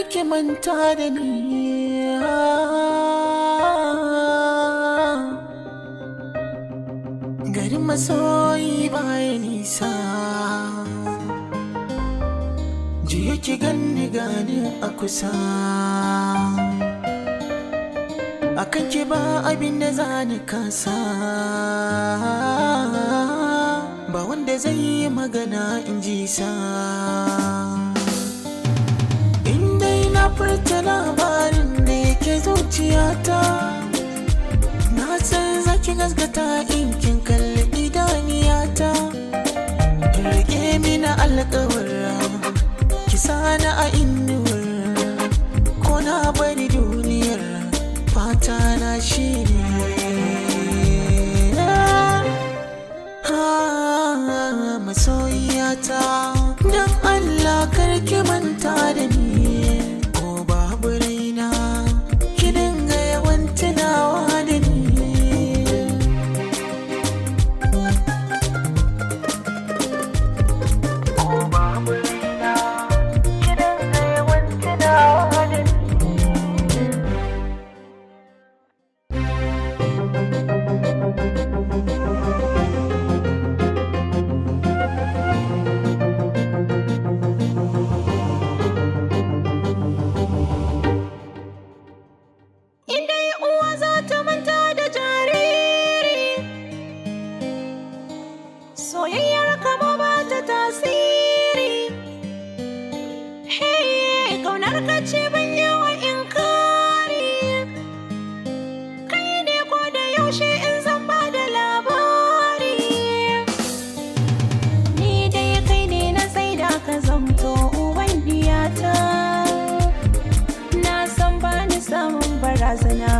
karki manta da ni. Garin masoyi baya nisa, jiya ki ganni gani a kusa. Akan ki ba abin da za ni kasa, ba wanda zai yi magana in ji sa. Indai na furta labarin da yake zuciyata, na san zaki gaskata in kin kalli idaniyata. Rike mini alƙawara, ki sani a inuwar, ko na bari duniyar fata na shi ne. Masoyiyata, don Allah karki manta da ni, ko babu raina ki dinga yawan tunawa da ni. Ko babu raina ki dinga yawan tunawa da ni. Soyayyar kama ba ta tasiri, hey, kaunar ka ce ban yi wa inkari. Kai ne ko da yaushe in zan ba da labari, ni dai kai ne na tsaida ka zamto uban diyata. Na san ba ni samun barazana